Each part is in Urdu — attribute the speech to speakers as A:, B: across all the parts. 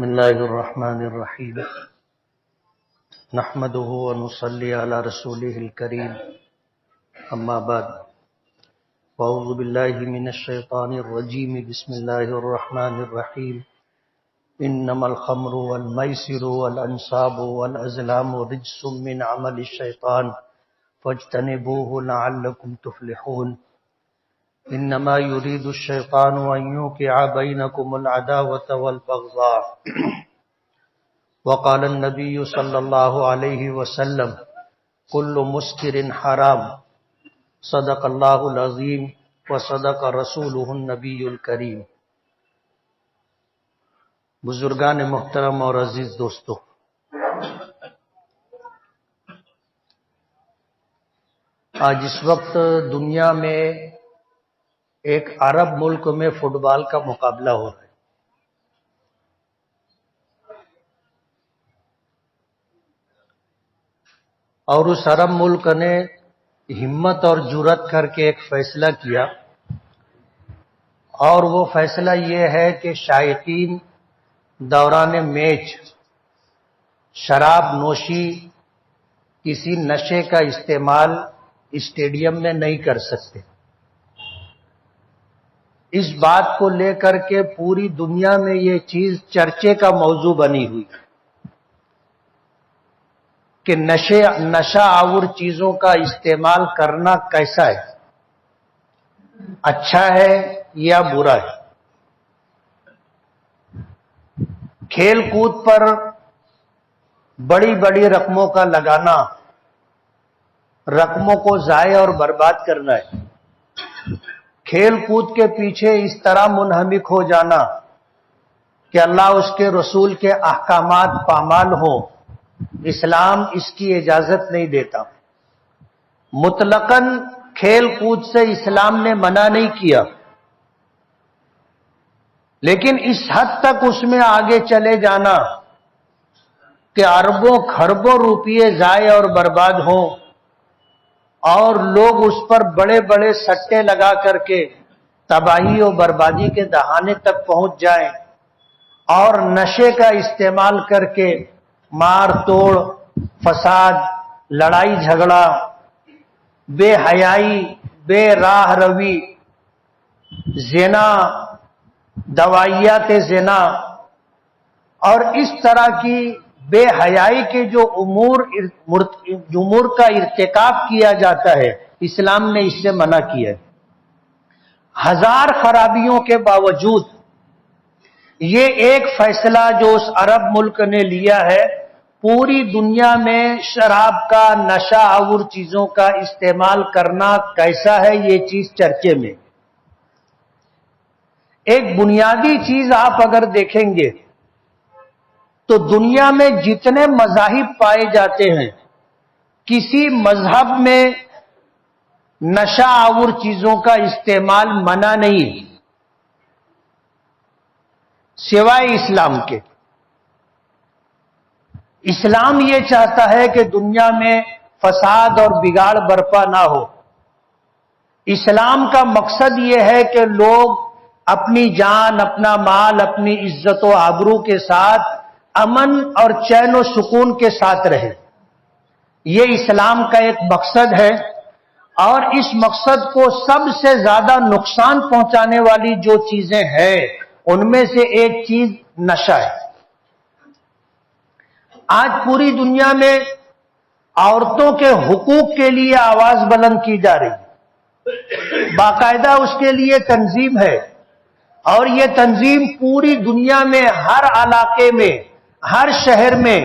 A: بسم الله الرحمن الرحيم نحمده ونصلي على رسوله الكريم أما بعد أعوذ بالله من الشيطان الرجيم بسم الله الرحمن الرحيم إنما الخمر والميسر والأنصاب والأزلام رجس من عمل الشيطان فاجتنبوه لعلكم تفلحون انما يريد الشيطان ان يوقع بينكم العداوة والبغضاء وقال النبي صلى الله عليه وسلم كل مسكر حرام صدق الله العظيم وصدق رسوله النبي الكريم۔ بزرگان محترم اور عزیز دوستو، آج اس وقت دنیا میں ایک عرب ملک میں فٹ بال کا مقابلہ ہو رہا ہے، اور اس عرب ملک نے ہمت اور جرأت کر کے ایک فیصلہ کیا، اور وہ فیصلہ یہ ہے کہ شائقین دوران میچ شراب نوشی کسی نشے کا استعمال اسٹیڈیم میں نہیں کر سکتے۔ اس بات کو لے کر کے پوری دنیا میں یہ چیز چرچے کا موضوع بنی ہوئی کہ نشہ آور چیزوں کا استعمال کرنا کیسا ہے، اچھا ہے یا برا ہے۔ کھیل کود پر بڑی بڑی رقموں کا لگانا رقموں کو ضائع اور برباد کرنا ہے۔ کھیل کود کے پیچھے اس طرح منہمک ہو جانا کہ اللہ اس کے رسول کے احکامات پامال ہوں، اسلام اس کی اجازت نہیں دیتا۔ مطلقاً کھیل کود سے اسلام نے منع نہیں کیا، لیکن اس حد تک اس میں آگے چلے جانا کہ اربوں خربوں روپیے ضائع اور برباد ہوں، اور لوگ اس پر بڑے بڑے سٹے لگا کر کے تباہی اور بربادی کے دہانے تک پہنچ جائیں، اور نشے کا استعمال کر کے مار توڑ، فساد، لڑائی جھگڑا، بے حیائی، بے راہ روی، زنا، دوائیات زنا اور اس طرح کی بے حیائی کے جو امور کا ارتکاب کیا جاتا ہے، اسلام نے اس سے منع کیا ہے۔ ہزار خرابیوں کے باوجود یہ ایک فیصلہ جو اس عرب ملک نے لیا ہے، پوری دنیا میں شراب کا، نشہ آور چیزوں کا استعمال کرنا کیسا ہے، یہ چیز چرچے میں۔ ایک بنیادی چیز آپ اگر دیکھیں گے تو دنیا میں جتنے مذاہب پائے جاتے ہیں، کسی مذہب میں نشہ آور چیزوں کا استعمال منع نہیں، سوائے اسلام کے۔ اسلام یہ چاہتا ہے کہ دنیا میں فساد اور بگاڑ برپا نہ ہو۔ اسلام کا مقصد یہ ہے کہ لوگ اپنی جان، اپنا مال، اپنی عزت و آبرو کے ساتھ امن اور چین و سکون کے ساتھ رہے۔ یہ اسلام کا ایک مقصد ہے، اور اس مقصد کو سب سے زیادہ نقصان پہنچانے والی جو چیزیں ہیں ان میں سے ایک چیز نشہ ہے۔ آج پوری دنیا میں عورتوں کے حقوق کے لیے آواز بلند کی جا رہی ہے، باقاعدہ اس کے لیے تنظیم ہے، اور یہ تنظیم پوری دنیا میں ہر علاقے میں، ہر شہر میں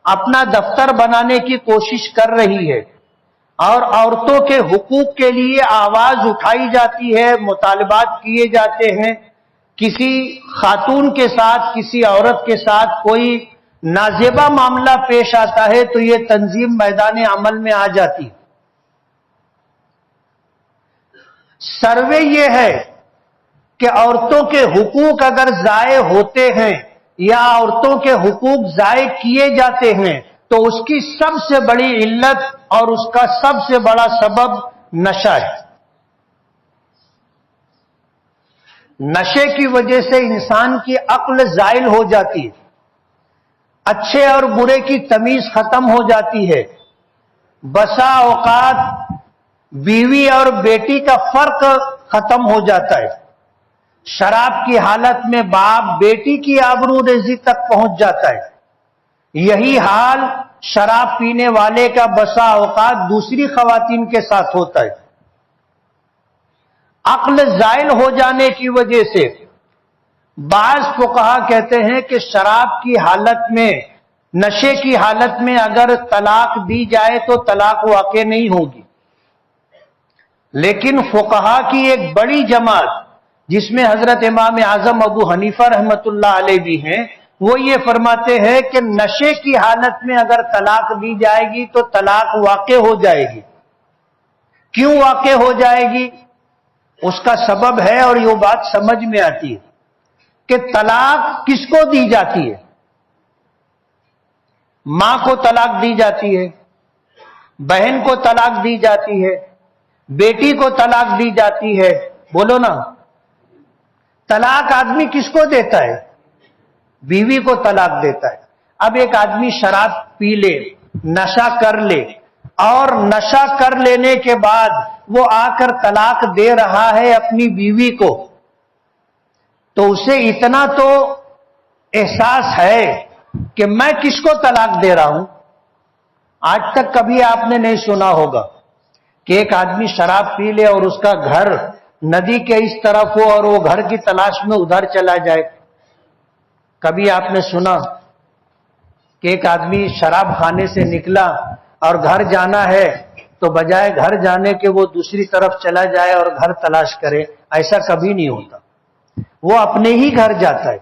A: اپنا دفتر بنانے کی کوشش کر رہی ہے، اور عورتوں کے حقوق کے لیے آواز اٹھائی جاتی ہے، مطالبات کیے جاتے ہیں۔ کسی خاتون کے ساتھ، کسی عورت کے ساتھ کوئی نازیبا معاملہ پیش آتا ہے تو یہ تنظیم میدان عمل میں آ جاتی۔ سروے یہ ہے کہ عورتوں کے حقوق اگر ضائع ہوتے ہیں یا عورتوں کے حقوق ضائع کیے جاتے ہیں تو اس کی سب سے بڑی علت اور اس کا سب سے بڑا سبب نشہ ہے۔ نشے کی وجہ سے انسان کی عقل زائل ہو جاتی ہے، اچھے اور برے کی تمیز ختم ہو جاتی ہے. بسا اوقات بیوی اور بیٹی کا فرق ختم ہو جاتا ہے. شراب کی حالت میں باپ بیٹی کی آبرو ریزی تک پہنچ جاتا ہے. یہی حال شراب پینے والے کا بسا اوقات دوسری خواتین کے ساتھ ہوتا ہے. عقل زائل ہو جانے کی وجہ سے بعض فقہا کہتے ہیں کہ شراب کی حالت میں، نشے کی حالت میں اگر طلاق دی جائے تو طلاق واقع نہیں ہوگی. لیکن فقہا کی ایک بڑی جماعت جس میں حضرت امام اعظم ابو حنیفہ رحمت اللہ علیہ بھی ہیں، وہ یہ فرماتے ہیں کہ نشے کی حالت میں اگر طلاق دی جائے گی تو طلاق واقع ہو جائے گی. کیوں واقع ہو جائے گی؟ اس کا سبب ہے، اور یہ بات سمجھ میں آتی ہے کہ طلاق کس کو دی جاتی ہے؟ ماں کو طلاق دی جاتی ہے، بہن کو طلاق دی جاتی ہے، بیٹی کو طلاق دی جاتی ہے. بولو نا. طلاق آدمی کس کو دیتا ہے؟ بیوی کو طلاق دیتا ہے. اب ایک آدمی شراب پی لے، نشہ کر لے، اور نشہ کر لینے کے بعد وہ آ کر طلاق دے رہا ہے اپنی بیوی کو، تو اسے اتنا تو احساس ہے کہ میں کس کو طلاق دے رہا ہوں. آج تک کبھی آپ نے نہیں سنا ہوگا کہ ایک آدمی شراب پی لے اور اس کا گھر ندی کے اس طرف ہو اور وہ گھر کی تلاش میں ادھر چلا جائے. کبھی آپ نے سنا کہ ایک آدمی شراب خانے سے نکلا اور گھر جانا ہے تو بجائے گھر جانے کے وہ دوسری طرف چلا جائے اور گھر تلاش کرے؟ ایسا کبھی نہیں ہوتا. وہ اپنے ہی گھر جاتا ہے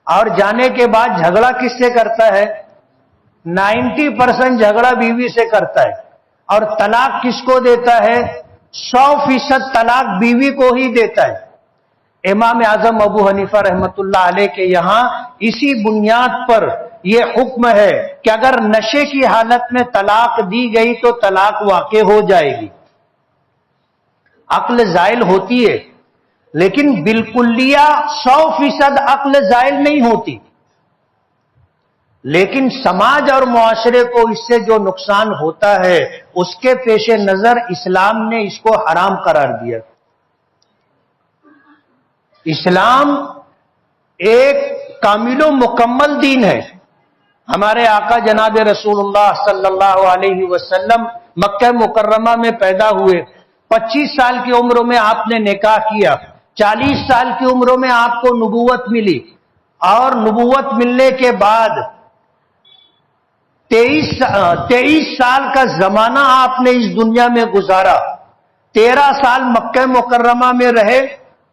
A: اور جانے کے بعد جھگڑا کس سے کرتا ہے؟ 90% جھگڑا بیوی سے کرتا ہے. اور طلاق کس کو دیتا ہے؟ 100% طلاق بیوی کو ہی دیتا ہے. امام اعظم ابو حنیفہ رحمت اللہ علیہ کے یہاں اسی بنیاد پر یہ حکم ہے کہ اگر نشے کی حالت میں طلاق دی گئی تو طلاق واقع ہو جائے گی. عقل زائل ہوتی ہے، لیکن بالکلیہ 100% عقل زائل نہیں ہوتی. لیکن سماج اور معاشرے کو اس سے جو نقصان ہوتا ہے اس کے پیش نظر اسلام نے اس کو حرام قرار دیا. اسلام ایک کامل و مکمل دین ہے. ہمارے آقا جناب رسول اللہ صلی اللہ علیہ وسلم مکہ مکرمہ میں پیدا ہوئے. 25 سال کی عمر میں آپ نے نکاح کیا. 40 سال کی عمر میں آپ کو نبوت ملی، اور نبوت ملنے کے بعد 23 سال کا زمانہ آپ نے اس دنیا میں گزارا. 13 سال مکہ مکرمہ میں رہے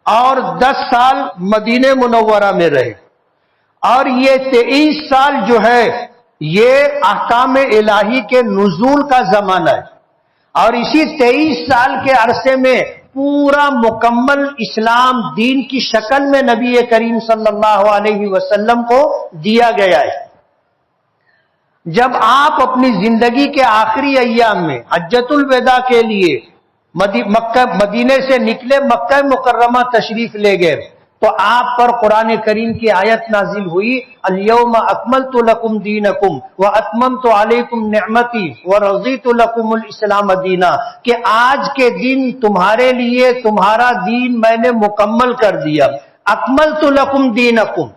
A: اور 10 سال مدینہ منورہ میں رہے. اور یہ 23 سال جو ہے یہ احکام الہی کے نزول کا زمانہ ہے. اور اسی 23 سال کے عرصے میں پورا مکمل اسلام دین کی شکل میں نبی کریم صلی اللہ علیہ وسلم کو دیا گیا ہے. جب آپ اپنی زندگی کے آخری ایام میں حجۃ الوداع کے لیے مدینے سے نکلے، مکہ مکرمہ تشریف لے گئے، تو آپ پر قرآن کریم کی آیت نازل ہوئی، الیوم اکملت لکم دینکم واتممت علیکم نعمتی ورضیت لکم الاسلام دینا، کہ آج کے دن تمہارے لیے تمہارا دین میں نے مکمل کر دیا. اکملت لکم دینکم،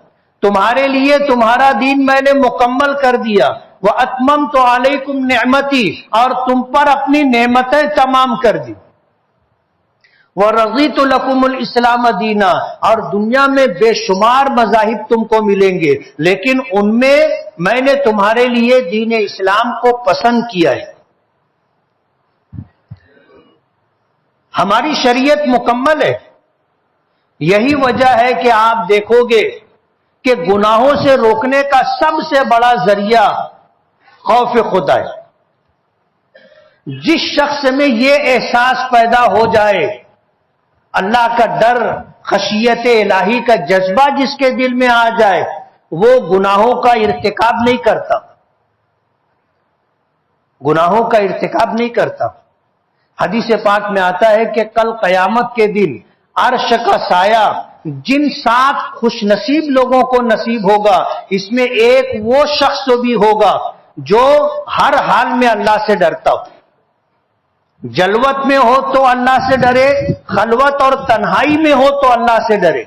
A: تمہارے لیے تمہارا دین میں نے مکمل کر دیا. واتممت علیکم نعمتی، اور تم پر اپنی نعمتیں تمام کر دی. وَرَضِيتُ لَكُمُ الْإِسْلَامَ دِينًا، اور دنیا میں بے شمار مذاہب تم کو ملیں گے، لیکن ان میں نے تمہارے لیے دین اسلام کو پسند کیا ہے. ہماری شریعت مکمل ہے. یہی وجہ ہے کہ آپ دیکھو گے کہ گناہوں سے روکنے کا سب سے بڑا ذریعہ خوف خدا ہے. جس شخص میں یہ احساس پیدا ہو جائے، اللہ کا ڈر، خشیت الہی کا جذبہ جس کے دل میں آ جائے، وہ گناہوں کا ارتکاب نہیں کرتا. گناہوں کا ارتکاب نہیں کرتا. حدیث پاک میں آتا ہے کہ کل قیامت کے دن عرش کا سایہ جن 7 خوش نصیب لوگوں کو نصیب ہوگا، اس میں ایک وہ شخص بھی ہوگا جو ہر حال میں اللہ سے ڈرتا ہو، جلوت میں ہو تو اللہ سے ڈرے، خلوت اور تنہائی میں ہو تو اللہ سے ڈرے۔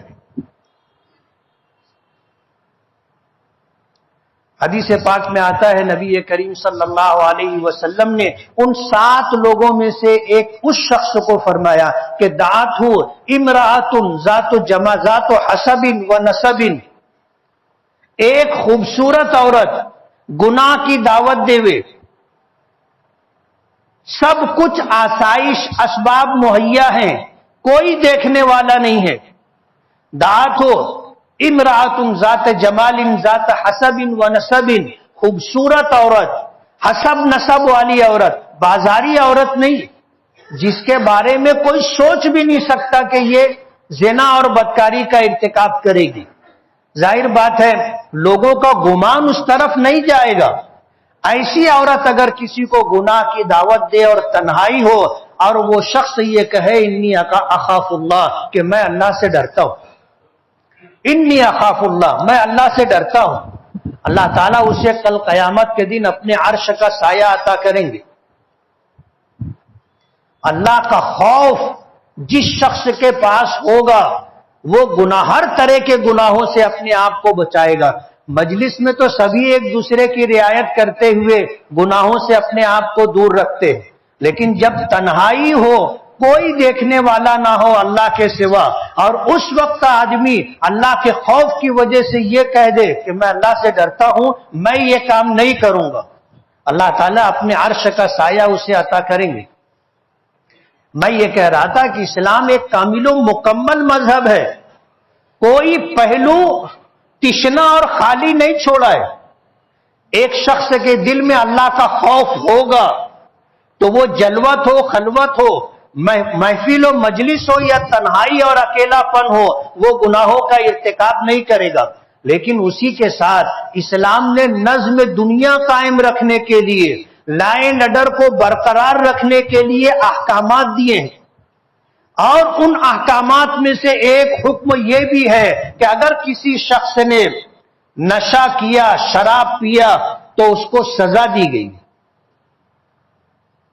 A: حدیث پاک میں آتا ہے نبی کریم صلی اللہ علیہ وسلم نے ان 7 لوگوں میں سے ایک اس شخص کو فرمایا کہ دعت ہو امرأۃ ذات جمع ذات حسب و نسب، ایک خوبصورت عورت گناہ کی دعوت دیوے، سب کچھ آسائش اسباب مہیا ہیں، کوئی دیکھنے والا نہیں ہے، دعت ہو امرأۃ ذات جمال ذات حسب و نسب، خوبصورت عورت، حسب نسب والی عورت، بازاری عورت نہیں، جس کے بارے میں کوئی سوچ بھی نہیں سکتا کہ یہ زنا اور بدکاری کا ارتکاب کرے گی۔ ظاہر بات ہے لوگوں کا گمان اس طرف نہیں جائے گا۔ ایسی عورت اگر کسی کو گناہ کی دعوت دے اور تنہائی ہو اور وہ شخص یہ کہے انی اخاف اللہ، کہ میں اللہ سے ڈرتا ہوں، انی اخاف اللہ، میں اللہ سے ڈرتا ہوں، اللہ تعالیٰ اسے کل قیامت کے دن اپنے عرش کا سایہ عطا کریں گے۔ اللہ کا خوف جس شخص کے پاس ہوگا وہ ہر طرح کے گناہوں سے اپنے آپ کو بچائے گا۔ مجلس میں تو سبھی ایک دوسرے کی رعایت کرتے ہوئے گناہوں سے اپنے آپ کو دور رکھتے ہیں، لیکن جب تنہائی ہو، کوئی دیکھنے والا نہ ہو اللہ کے سوا، اور اس وقت آدمی اللہ کے خوف کی وجہ سے یہ کہہ دے کہ میں اللہ سے ڈرتا ہوں، میں یہ کام نہیں کروں گا، اللہ تعالیٰ اپنے عرش کا سایہ اسے عطا کریں گے۔ میں یہ کہہ رہا تھا کہ اسلام ایک کامل و مکمل مذہب ہے، کوئی پہلو تشنا اور خالی نہیں چھوڑا ہے۔ ایک شخص کے دل میں اللہ کا خوف ہوگا تو وہ جلوت ہو، خلوت ہو، محفل و مجلس ہو یا تنہائی اور اکیلا پن ہو، وہ گناہوں کا ارتکاب نہیں کرے گا۔ لیکن اسی کے ساتھ اسلام نے نظم دنیا قائم رکھنے کے لیے، لا اینڈ آرڈر کو برقرار رکھنے کے لیے احکامات دیے ہیں، اور ان احکامات میں سے ایک حکم یہ بھی ہے کہ اگر کسی شخص نے نشہ کیا، شراب پیا، تو اس کو سزا دی گئی،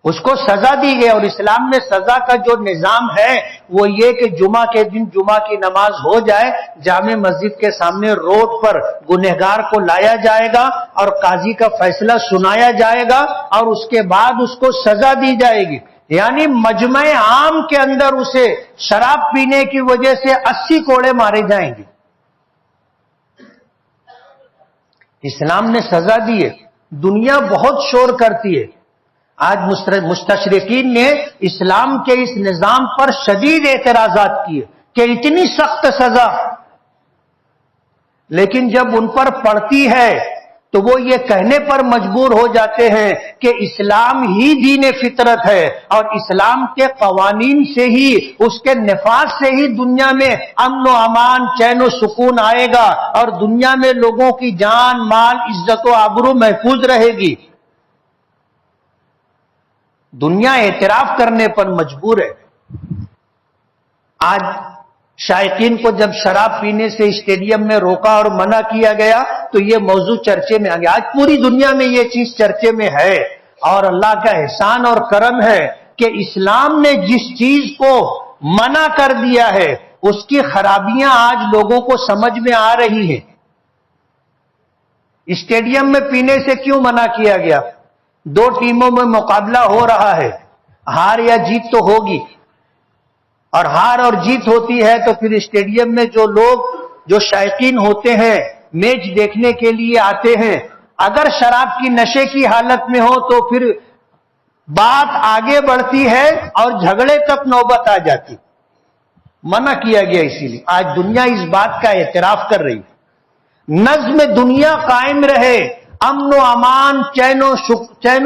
A: اس کو سزا دی گئی۔ اور اسلام میں سزا کا جو نظام ہے وہ یہ کہ جمعہ کے دن جمعہ کی نماز ہو جائے، جامع مسجد کے سامنے روڈ پر گنہگار کو لایا جائے گا اور قاضی کا فیصلہ سنایا جائے گا، اور اس کے بعد اس کو سزا دی جائے گی۔ یعنی مجمع عام کے اندر اسے شراب پینے کی وجہ سے 80 کوڑے مارے جائیں گے۔ اسلام نے سزا دی ہے۔ دنیا بہت شور کرتی ہے، آج مستشرقین نے اسلام کے اس نظام پر شدید اعتراضات کیے کہ اتنی سخت سزا، لیکن جب ان پر پڑتی ہے تو وہ یہ کہنے پر مجبور ہو جاتے ہیں کہ اسلام ہی دین فطرت ہے، اور اسلام کے قوانین سے ہی، اس کے نفاذ سے ہی دنیا میں امن و امان، چین و سکون آئے گا، اور دنیا میں لوگوں کی جان، مال، عزت و آبرو محفوظ رہے گی۔ دنیا اعتراف کرنے پر مجبور ہے۔ آج شائقین کو جب شراب پینے سے اسٹیڈیم میں روکا اور منع کیا گیا تو یہ موضوع چرچے میں آ گیا۔ آج پوری دنیا میں یہ چیز چرچے میں ہے، اور اللہ کا احسان اور کرم ہے کہ اسلام نے جس چیز کو منع کر دیا ہے اس کی خرابیاں آج لوگوں کو سمجھ میں آ رہی ہیں۔ اسٹیڈیم میں پینے سے کیوں منع کیا گیا؟ 2 ٹیموں میں مقابلہ ہو رہا ہے، ہار یا جیت تو ہوگی، اور ہار اور جیت ہوتی ہے تو پھر اسٹیڈیم میں جو لوگ، جو شائقین ہوتے ہیں، میچ دیکھنے کے لیے آتے ہیں، اگر شراب کی نشے کی حالت میں ہو تو پھر بات آگے بڑھتی ہے اور جھگڑے تک نوبت آ جاتی۔ منع کیا گیا، اسی لیے آج دنیا اس بات کا اعتراف کر رہی ہے۔ نظم دنیا قائم رہے، امن و امان، چین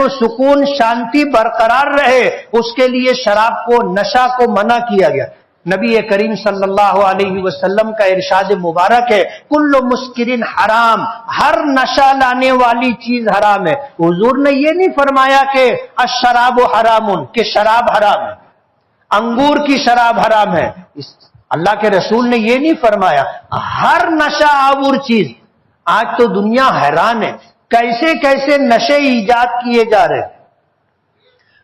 A: و سکون، شانتی برقرار رہے، اس کے لیے شراب کو، نشہ کو منع کیا گیا۔ نبی کریم صلی اللہ علیہ وسلم کا ارشاد مبارک ہے، کل مسکرین حرام، ہر نشہ لانے والی چیز حرام ہے۔ حضور نے یہ نہیں فرمایا کہ الشراب حرام، کہ شراب حرام ہے، انگور کی شراب حرام ہے۔ اللہ کے رسول نے یہ نہیں فرمایا ہر نشہ آور چیز. آج تو دنیا حیران ہے کیسے کیسے نشے ایجاد کیے جا رہے ہیں.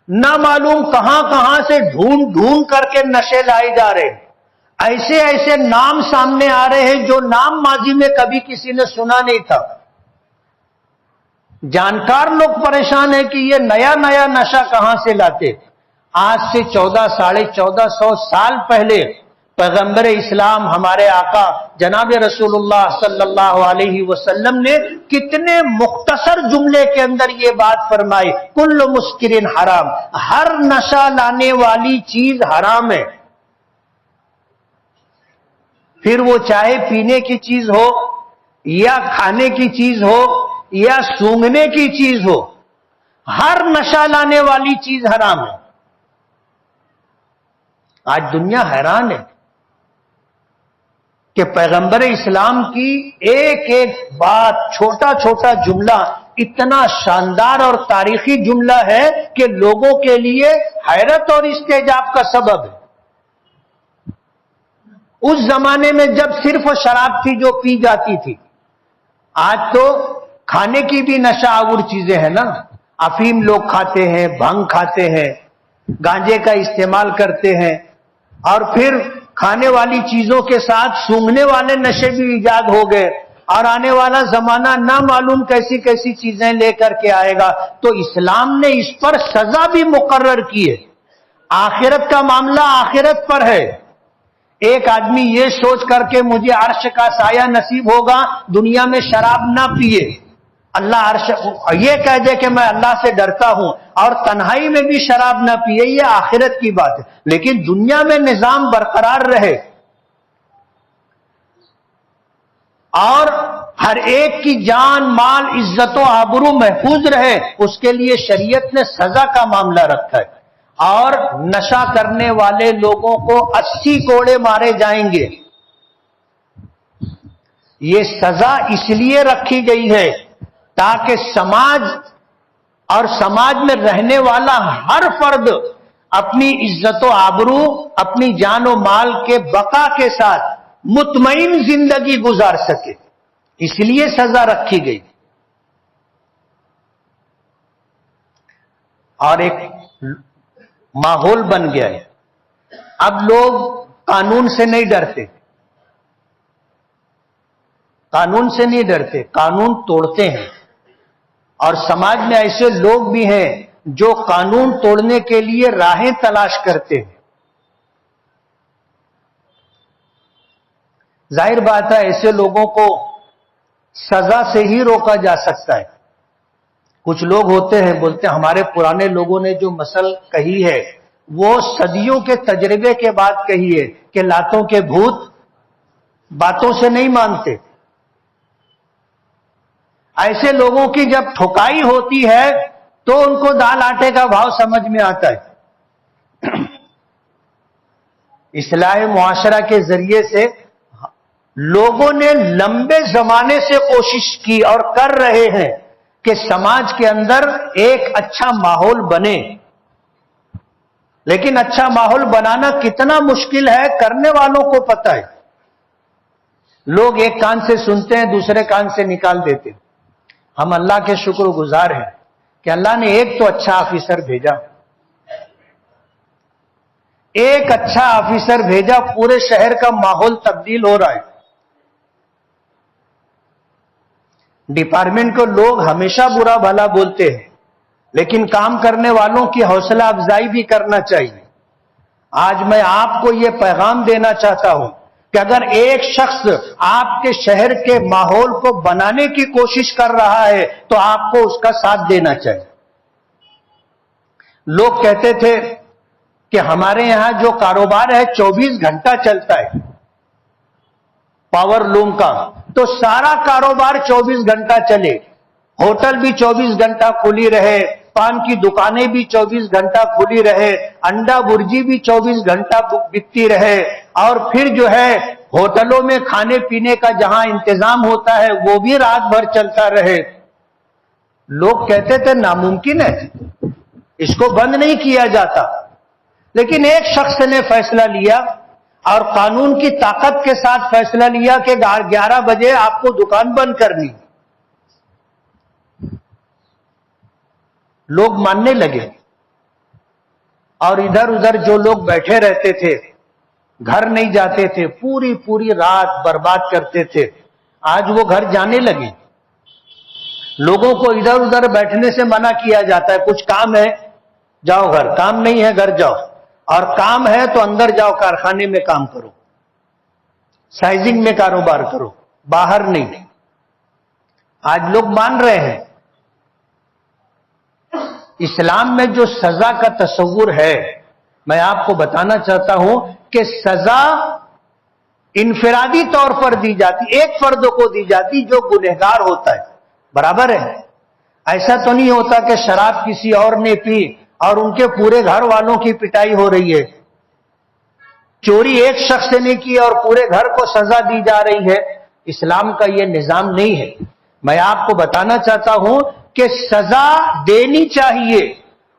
A: نہ معلوم کہاں کہاں سے ڈھونڈ ڈھونڈ کر کے نشے لائے جا رہے ہیں. ایسے ایسے نام سامنے آ رہے ہیں جو نام ماضی میں کبھی کسی نے سنا نہیں تھا. جانکار لوگ پریشان ہیں کہ یہ نیا نیا نشہ کہاں سے لاتے. آج سے 1400 سال پہلے پیغمبر اسلام ہمارے آقا جناب رسول اللہ صلی اللہ علیہ وسلم نے کتنے مختصر جملے کے اندر یہ بات فرمائی کل مسکرن حرام. ہر نشہ لانے والی چیز حرام ہے. پھر وہ چاہے پینے کی چیز ہو یا کھانے کی چیز ہو یا سونگھنے کی چیز ہو, ہر نشہ لانے والی چیز حرام ہے. آج دنیا حیران ہے کہ پیغمبر اسلام کی ایک ایک بات, چھوٹا چھوٹا جملہ اتنا شاندار اور تاریخی جملہ ہے کہ لوگوں کے لیے حیرت اور استعجاب کا سبب ہے. اس زمانے میں جب صرف شراب تھی جو پی جاتی تھی, آج تو کھانے کی بھی نشہ آور چیزیں ہیں نا. افیم لوگ کھاتے ہیں, بھنگ کھاتے ہیں, گانجے کا استعمال کرتے ہیں, اور پھر کھانے والی چیزوں کے ساتھ سونگھنے والے نشے بھی ایجاد ہو گئے. اور آنے والا زمانہ نہ معلوم کیسی کیسی چیزیں لے کر کے آئے گا. تو اسلام نے اس پر سزا بھی مقرر کی ہے. آخرت کا معاملہ آخرت پر ہے. ایک آدمی یہ سوچ کر کے مجھے عرش کا سایہ نصیب ہوگا دنیا میں شراب نہ پیے, اللہ عرش یہ کہہ دے کہ میں اللہ سے ڈرتا ہوں اور تنہائی میں بھی شراب نہ پیے, یہ آخرت کی بات ہے. لیکن دنیا میں نظام برقرار رہے اور ہر ایک کی جان مال عزت و آبرو محفوظ رہے, اس کے لیے شریعت نے سزا کا معاملہ رکھا ہے. اور نشہ کرنے والے لوگوں کو 80 کوڑے مارے جائیں گے. یہ سزا اس لیے رکھی گئی ہے تاکہ سماج اور سماج میں رہنے والا ہر فرد اپنی عزت و آبرو, اپنی جان و مال کے بقا کے ساتھ مطمئن زندگی گزار سکے. اس لیے سزا رکھی گئی. اور ایک ماحول بن گیا ہے. اب لوگ قانون سے نہیں ڈرتے, قانون سے نہیں ڈرتے, قانون توڑتے ہیں. اور سماج میں ایسے لوگ بھی ہیں جو قانون توڑنے کے لیے راہیں تلاش کرتے ہیں. ظاہر بات ہے ایسے لوگوں کو سزا سے ہی روکا جا سکتا ہے. کچھ لوگ ہوتے ہیں بولتے ہیں ہمارے پرانے لوگوں نے جو مثل کہی ہے وہ صدیوں کے تجربے کے بعد کہی ہے کہ لاتوں کے بھوت باتوں سے نہیں مانتے. ایسے لوگوں کی جب ٹھکائی ہوتی ہے تو ان کو دال آٹے کا بھاؤ سمجھ میں آتا ہے. اصلاح معاشرہ کے ذریعے سے لوگوں نے لمبے زمانے سے کوشش کی اور کر رہے ہیں کہ سماج کے اندر ایک اچھا ماحول بنے. لیکن اچھا ماحول بنانا کتنا مشکل ہے کرنے والوں کو پتہ ہے. لوگ ایک کان سے سنتے ہیں دوسرے کان سے نکال دیتے ہیں. ہم اللہ کے شکر گزار ہیں کہ اللہ نے ایک تو اچھا آفیسر بھیجا, ایک اچھا آفیسر بھیجا, پورے شہر کا ماحول تبدیل ہو رہا ہے. ڈپارٹمنٹ کو لوگ ہمیشہ برا بھلا بولتے ہیں لیکن کام کرنے والوں کی حوصلہ افزائی بھی کرنا چاہیے. آج میں آپ کو یہ پیغام دینا چاہتا ہوں کہ اگر ایک شخص آپ کے شہر کے ماحول کو بنانے کی کوشش کر رہا ہے تو آپ کو اس کا ساتھ دینا چاہیے. لوگ کہتے تھے کہ ہمارے یہاں جو کاروبار ہے 24 گھنٹہ چلتا ہے پاور لوم کا, تو سارا کاروبار 24 گھنٹہ چلے, ہوٹل بھی 24 گھنٹہ کھلی رہے, پان کی دکانیں بھی 24 گھنٹہ کھلی رہے, انڈا برجی بھی 24 گھنٹہ بکتی رہے, اور پھر جو ہے ہوٹلوں میں کھانے پینے کا جہاں انتظام ہوتا ہے وہ بھی رات بھر چلتا رہے. لوگ کہتے تھے ناممکن ہے, اس کو بند نہیں کیا جاتا. لیکن ایک شخص نے فیصلہ لیا, اور قانون کی طاقت کے ساتھ فیصلہ لیا کہ 11 بجے آپ کو دکان بند کرنی. لوگ ماننے لگے اور ادھر ادھر جو لوگ بیٹھے رہتے تھے, گھر نہیں جاتے تھے, پوری رات برباد کرتے تھے, آج وہ گھر جانے لگے. لوگوں کو ادھر ادھر بیٹھنے سے منع کیا جاتا ہے. کچھ کام ہے جاؤ گھر, کام نہیں ہے گھر جاؤ, اور کام ہے تو اندر جاؤ, کارخانے میں کام کرو, سائزنگ میں کاروبار کرو, باہر نہیں. آج لوگ مان رہے ہیں. اسلام میں جو سزا کا تصور ہے, میں آپ کو بتانا چاہتا ہوں کہ سزا انفرادی طور پر دی جاتی, ایک فرد کو دی جاتی جو گنہگار ہوتا ہے, برابر ہے. ایسا تو نہیں ہوتا کہ شراب کسی اور نے پی اور ان کے پورے گھر والوں کی پٹائی ہو رہی ہے. چوری ایک شخص نے کی اور پورے گھر کو سزا دی جا رہی ہے. اسلام کا یہ نظام نہیں ہے. میں آپ کو بتانا چاہتا ہوں کہ سزا دینی چاہیے,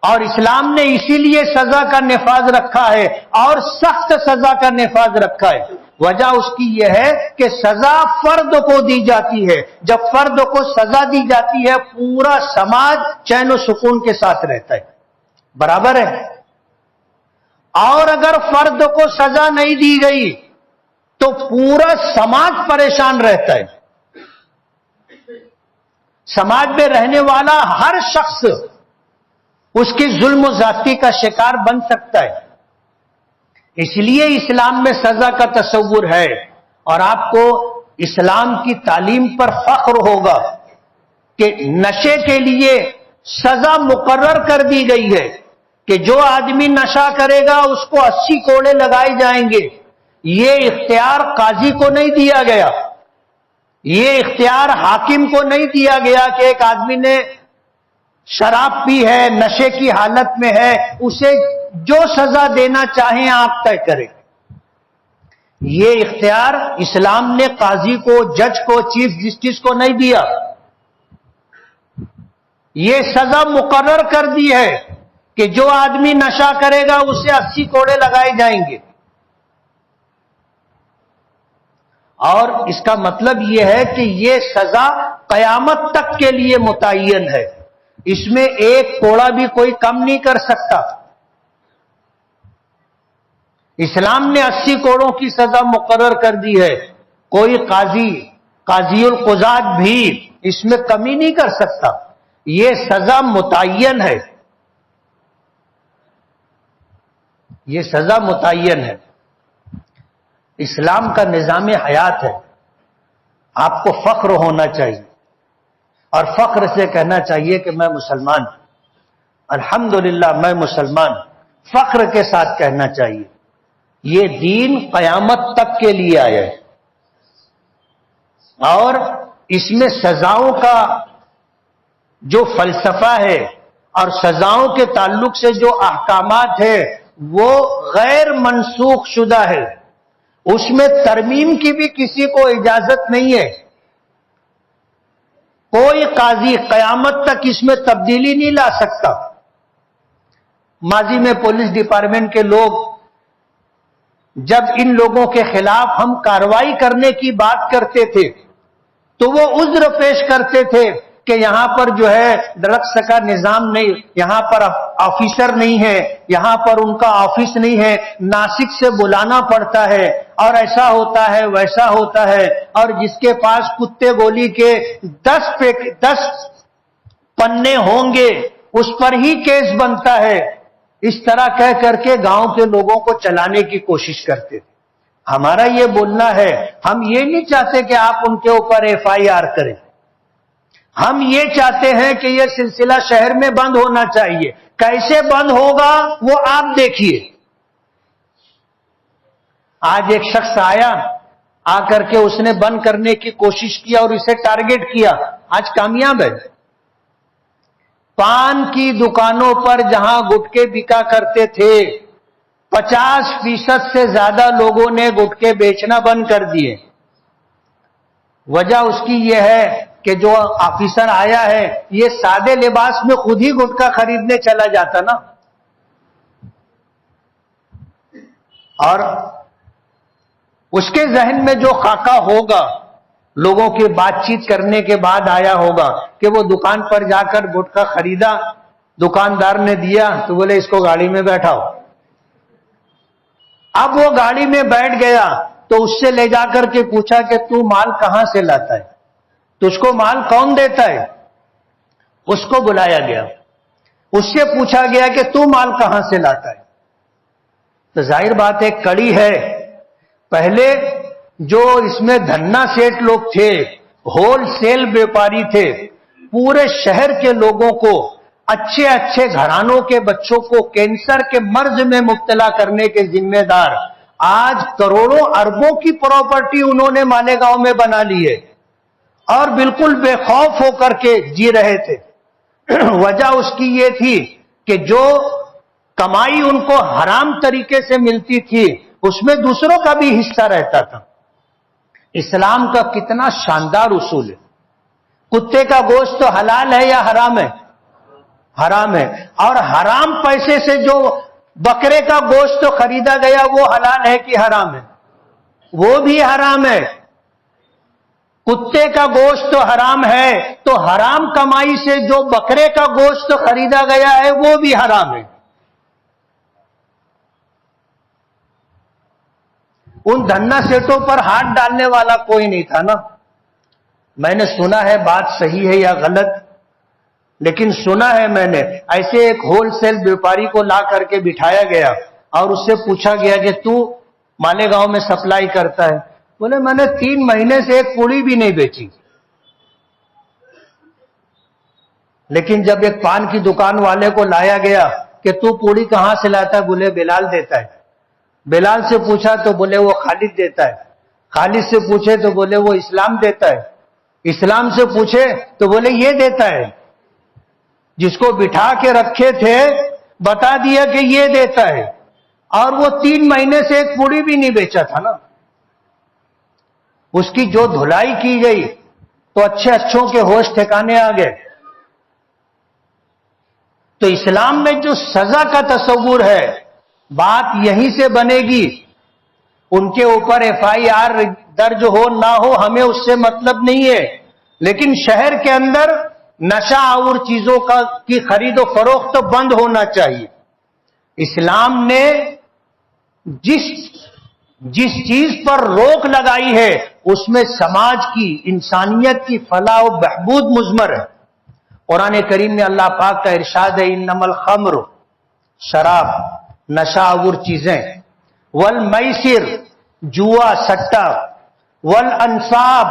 A: اور اسلام نے اسی لیے سزا کا نفاذ رکھا ہے, اور سخت سزا کا نفاذ رکھا ہے. وجہ اس کی یہ ہے کہ سزا فرد کو دی جاتی ہے. جب فرد کو سزا دی جاتی ہے, پورا سماج چین و سکون کے ساتھ رہتا ہے, برابر ہے. اور اگر فرد کو سزا نہیں دی گئی تو پورا سماج پریشان رہتا ہے. سماج میں رہنے والا ہر شخص اس کی ظلم و زیادتی کا شکار بن سکتا ہے. اس لیے اسلام میں سزا کا تصور ہے. اور آپ کو اسلام کی تعلیم پر فخر ہوگا کہ نشے کے لیے سزا مقرر کر دی گئی ہے کہ جو آدمی نشہ کرے گا اس کو 80 کوڑے لگائے جائیں گے. یہ اختیار قاضی کو نہیں دیا گیا, یہ اختیار حاکم کو نہیں دیا گیا کہ ایک آدمی نے شراب پی ہے, نشے کی حالت میں ہے, اسے جو سزا دینا چاہیں آپ طے کریں. یہ اختیار اسلام نے قاضی کو, جج کو, چیف جسٹس کو نہیں دیا. یہ سزا مقرر کر دی ہے کہ جو آدمی نشہ کرے گا اسے 80 کوڑے لگائے جائیں گے. اور اس کا مطلب یہ ہے کہ یہ سزا قیامت تک کے لیے متعین ہے. اس میں ایک کوڑا بھی کوئی کم نہیں کر سکتا. اسلام نے 80 کوڑوں کی سزا مقرر کر دی ہے. کوئی قاضی القضات بھی اس میں کمی نہیں کر سکتا. یہ سزا متعین ہے, یہ سزا متعین ہے. اسلام کا نظام حیات ہے. آپ کو فخر ہونا چاہیے اور فخر سے کہنا چاہیے کہ میں مسلمان ہوں, الحمدللہ میں مسلمان. فخر کے ساتھ کہنا چاہیے. یہ دین قیامت تک کے لیے آیا ہے, اور اس میں سزاؤں کا جو فلسفہ ہے اور سزاؤں کے تعلق سے جو احکامات ہے وہ غیر منسوخ شدہ ہے. اس میں ترمیم کی بھی کسی کو اجازت نہیں ہے. کوئی قاضی قیامت تک اس میں تبدیلی نہیں لا سکتا. ماضی میں پولیس ڈپارٹمنٹ کے لوگ جب ان لوگوں کے خلاف ہم کارروائی کرنے کی بات کرتے تھے تو وہ عذر پیش کرتے تھے کہ یہاں پر جو ہے ڈرگس کا نظام نہیں, یہاں پر آفیسر نہیں ہے, یہاں پر ان کا آفس نہیں ہے, ناسک سے بلانا پڑتا ہے, اور ایسا ہوتا ہے ویسا ہوتا ہے, اور جس کے پاس کتے گولی کے 10 پنے ہوں گے اس پر ہی کیس بنتا ہے. اس طرح کہہ کر کے گاؤں کے لوگوں کو چلانے کی کوشش کرتے تھے. ہمارا یہ بولنا ہے, ہم یہ نہیں چاہتے کہ آپ ان کے اوپر FIR کریں. ہم یہ چاہتے ہیں کہ یہ سلسلہ شہر میں بند ہونا چاہیے. کیسے بند ہوگا وہ آپ دیکھیے. آج ایک شخص آیا, آ کر کے اس نے بند کرنے کی کوشش کیا اور اسے ٹارگٹ کیا. آج کامیاب ہے. پان کی دکانوں پر جہاں گٹکے بکا کرتے تھے 50% سے زیادہ لوگوں نے گٹکے بیچنا بند کر دیے. وجہ اس کی یہ ہے کہ جو آفیسر آیا ہے یہ سادے لباس میں خود ہی گٹکا خریدنے چلا جاتا نا, اور اس کے ذہن میں جو خاکہ ہوگا لوگوں کی بات چیت کرنے کے بعد آیا ہوگا کہ وہ دکان پر جا کر گٹکا خریدا, دکاندار نے دیا تو بولے اس کو گاڑی میں بیٹھاؤ. اب وہ گاڑی میں بیٹھ گیا تو اس سے لے جا کر کے پوچھا کہ تو مال کہاں سے لاتا ہے, تجھ کو مال کون دیتا ہے؟ اس کو بلایا گیا, اس سے پوچھا گیا کہ تو مال کہاں سے لاتا ہے. تو ظاہر بات ہے کڑی ہے. پہلے جو اس میں دھنا سیٹ لوگ تھے, ہول سیل بیوپاری تھے, پورے شہر کے لوگوں کو, اچھے اچھے گھرانوں کے بچوں کو کینسر کے مرض میں مبتلا کرنے کے ذمہ دار, آج کروڑوں اربوں کی پراپرٹی انہوں نے مالیگاؤں میں بنا لی ہے اور بالکل بے خوف ہو کر کے جی رہے تھے. وجہ اس کی یہ تھی کہ جو کمائی ان کو حرام طریقے سے ملتی تھی اس میں دوسروں کا بھی حصہ رہتا تھا. اسلام کا کتنا شاندار اصول ہے. کتے کا گوشت تو حلال ہے یا حرام ہے؟ حرام ہے. اور حرام پیسے سے جو بکرے کا گوشت خریدا گیا وہ حلال ہے کہ حرام ہے؟ وہ بھی حرام ہے. کتے کا گوشت تو حرام ہے تو حرام کمائی سے جو بکرے کا گوشت خریدا گیا ہے وہ بھی حرام ہے. ان دھنا سیٹوں پر ہاتھ ڈالنے والا کوئی نہیں تھا نا. میں نے سنا ہے, بات صحیح ہے یا غلط, لیکن سنا ہے میں نے, ایسے ایک ہول سیل بیوپاری کو لا کر کے بٹھایا گیا اور اس سے پوچھا گیا کہ تو مالیگاؤں میں سپلائی کرتا ہے؟ بولے میں نے 3 مہینے سے ایک پوڑی بھی نہیں بیچی. لیکن جب ایک پان کی دکان والے کو لایا گیا کہ تو پوڑی کہاں سے لاتا ہے؟ بولے بلال دیتا ہے. بلال سے پوچھا تو بولے وہ خالد دیتا ہے. خالد سے پوچھے تو بولے وہ اسلام دیتا ہے. اسلام سے پوچھے تو بولے یہ دیتا ہے. جس کو بٹھا کے رکھے تھے بتا دیا کہ یہ دیتا ہے, اور وہ 3 مہینے سے ایک پوڑی بھی نہیں بیچا تھا نا. اس کی جو دھلائی کی گئی تو اچھے اچھوں کے ہوش ٹھکانے آ گئے. تو اسلام میں جو سزا کا تصور ہے بات یہیں سے بنے گی. ان کے اوپر FIR درج ہو نہ ہو ہمیں اس سے مطلب نہیں ہے, لیکن شہر کے اندر نشہ آور چیزوں کی خرید و فروخت بند ہونا چاہیے. اسلام نے جس چیز پر روک لگائی ہے اس میں سماج کی, انسانیت کی فلاح و بہبود مضمر ہے. قرآن کریم میں اللہ پاک کا ارشاد ہے, انما الخمر, شراب, نشہ آور چیزیں, والمیسر, جوا سٹا, والانصاب,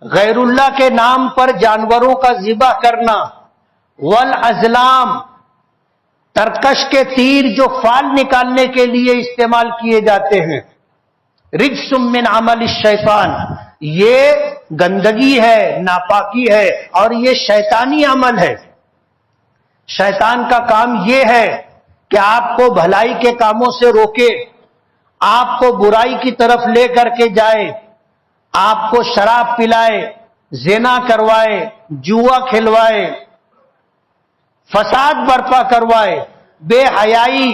A: غیر اللہ کے نام پر جانوروں کا ذبح کرنا, والازلام, ترکش کے تیر جو فال نکالنے کے لیے استعمال کیے جاتے ہیں, رجس من عمل الشیطان, یہ گندگی ہے, ناپاکی ہے اور یہ شیطانی عمل ہے. شیطان کا کام یہ ہے کہ آپ کو بھلائی کے کاموں سے روکے, آپ کو برائی کی طرف لے کر کے جائے, آپ کو شراب پلائے, زنا کروائے, جوا کھلوائے, فساد برپا کروائے, بے حیائی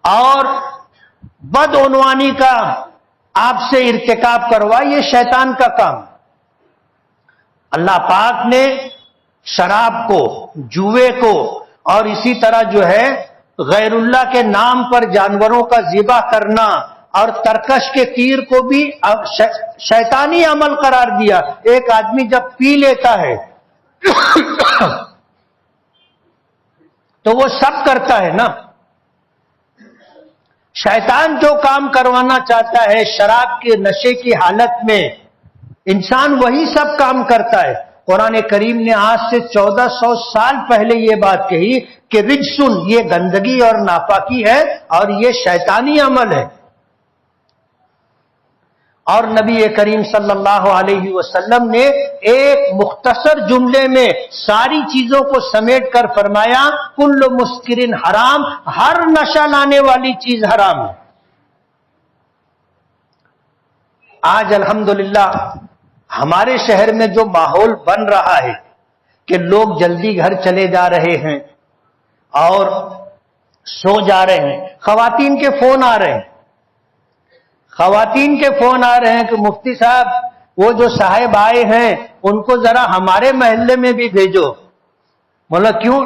A: اور بدعنوانی کا آپ سے ارتکاب کروائے. یہ شیطان کا کام. اللہ پاک نے شراب کو, جوے کو اور اسی طرح جو ہے غیر اللہ کے نام پر جانوروں کا ذبح کرنا اور ترکش کے تیر کو بھی شیطانی عمل قرار دیا. ایک آدمی جب پی لیتا ہے تو وہ سب کرتا ہے نا. شیطان جو کام کروانا چاہتا ہے شراب کے نشے کی حالت میں انسان وہی سب کام کرتا ہے. قرآن کریم نے آج سے 1400 سال پہلے یہ بات کہی کہ رجسن, یہ گندگی اور ناپاکی ہے اور یہ شیطانی عمل ہے. اور نبی کریم صلی اللہ علیہ وسلم نے ایک مختصر جملے میں ساری چیزوں کو سمیٹ کر فرمایا, کل مسکرن حرام, ہر نشہ لانے والی چیز حرام ہے. آج الحمدللہ ہمارے شہر میں جو ماحول بن رہا ہے کہ لوگ جلدی گھر چلے جا رہے ہیں اور سو جا رہے ہیں, خواتین کے فون آ رہے ہیں خواتین کے فون آ رہے ہیں کہ مفتی صاحب وہ جو صاحب آئے ہیں ان کو ذرا ہمارے محلے میں بھی بھیجو. بولا کیوں؟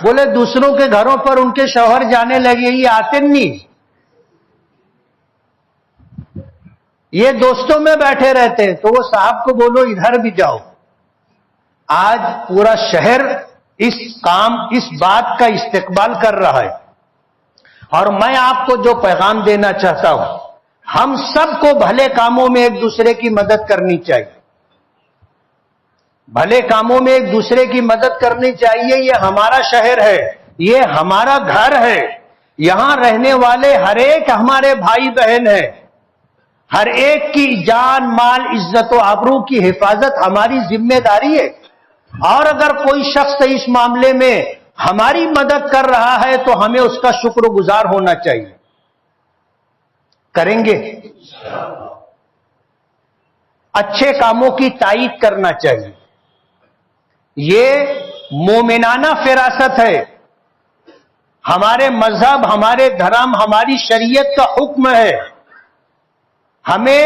A: بولے دوسروں کے گھروں پر ان کے شوہر جانے لگے، یہ آتے نہیں، یہ دوستوں میں بیٹھے رہتے ہیں. تو وہ صاحب کو بولو ادھر بھی جاؤ. آج پورا شہر اس بات کا استقبال کر رہا ہے. اور میں آپ کو جو پیغام دینا چاہتا ہوں، ہم سب کو بھلے کاموں میں ایک دوسرے کی مدد کرنی چاہیے. بھلے کاموں میں ایک دوسرے کی مدد کرنی چاہیے. یہ ہمارا شہر ہے، یہ ہمارا گھر ہے، یہاں رہنے والے ہر ایک ہمارے بھائی بہن ہیں. ہر ایک کی جان مال عزت و آبرو کی حفاظت ہماری ذمہ داری ہے. اور اگر کوئی شخص اس معاملے میں ہماری مدد کر رہا ہے تو ہمیں اس کا شکر گزار ہونا چاہیے. کریں گے؟ اچھے کاموں کی تائید کرنا چاہیے. یہ مومنانہ فراست ہے. ہمارے مذہب، ہمارے دھرم، ہماری شریعت کا حکم ہے. ہمیں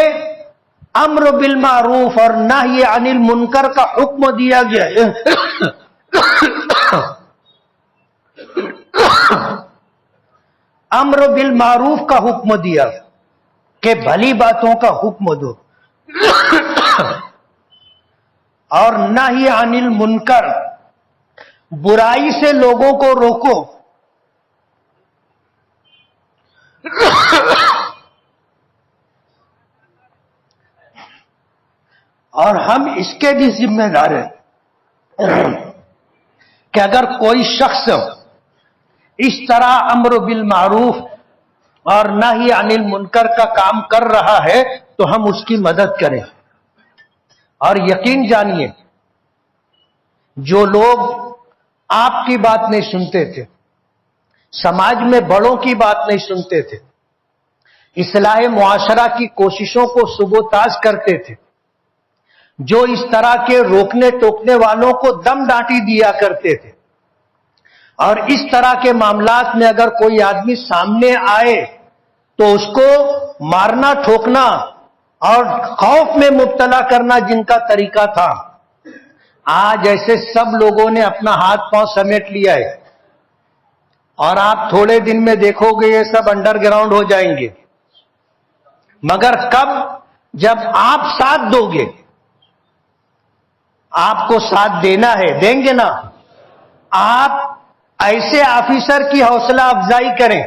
A: امر بالمعروف اور نہی عن المنکر کا حکم دیا گیا ہے. امر بالمعروف کا حکم دیا کہ بھلی باتوں کا حکم دو اور نہی عن المنکر، برائی سے لوگوں کو روکو. اور ہم اس کے بھی ذمہ دار ہیں کہ اگر کوئی شخص اس طرح امر بالمعروف اور نہی عن المنکر کا کام کر رہا ہے تو ہم اس کی مدد کریں. اور یقین جانیے، جو لوگ آپ کی بات نہیں سنتے تھے، سماج میں بڑوں کی بات نہیں سنتے تھے، اصلاح معاشرہ کی کوششوں کو سبوتاژ کرتے تھے، جو اس طرح کے روکنے ٹوکنے والوں کو دم ڈانٹی دیا کرتے تھے، اور اس طرح کے معاملات میں اگر کوئی آدمی سامنے آئے تو اس کو مارنا ٹھوکنا اور خوف میں مبتلا کرنا جن کا طریقہ تھا، آج ایسے سب لوگوں نے اپنا ہاتھ پاؤں سمیٹ لیا ہے. اور آپ تھوڑے دن میں دیکھو گے یہ سب انڈر گراؤنڈ ہو جائیں گے. مگر کب؟ جب آپ ساتھ دو گے. آپ کو ساتھ دینا ہے، دیں گے نا. آپ ایسے آفیسر کی حوصلہ افزائی کریں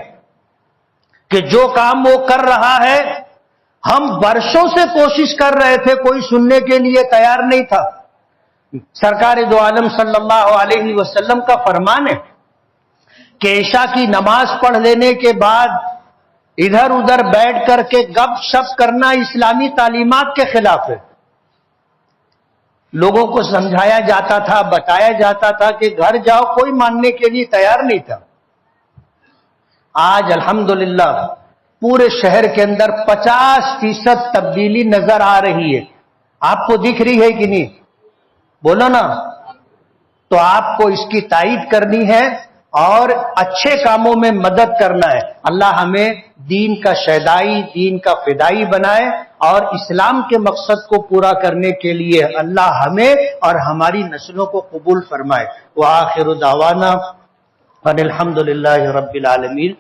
A: کہ جو کام وہ کر رہا ہے، ہم برسوں سے کوشش کر رہے تھے، کوئی سننے کے لیے تیار نہیں تھا. سرکار دو عالم صلی اللہ علیہ وسلم کا فرمان ہے کہ عشاء کی نماز پڑھ لینے کے بعد ادھر ادھر بیٹھ کر کے گپ شپ کرنا اسلامی تعلیمات کے خلاف ہے. لوگوں کو سمجھایا جاتا تھا، بتایا جاتا تھا کہ گھر جاؤ، کوئی ماننے کے لیے تیار نہیں تھا. آج الحمدللہ پورے شہر کے اندر 50% تبدیلی نظر آ رہی ہے. آپ کو دکھ رہی ہے کہ نہیں؟ بولو نا. تو آپ کو اس کی تائید کرنی ہے اور اچھے کاموں میں مدد کرنا ہے. اللہ ہمیں دین کا شیدائی، دین کا فدائی بنائے اور اسلام کے مقصد کو پورا کرنے کے لیے اللہ ہمیں اور ہماری نسلوں کو قبول فرمائے. وآخر دعوانا ان الحمد للہ رب العالمین.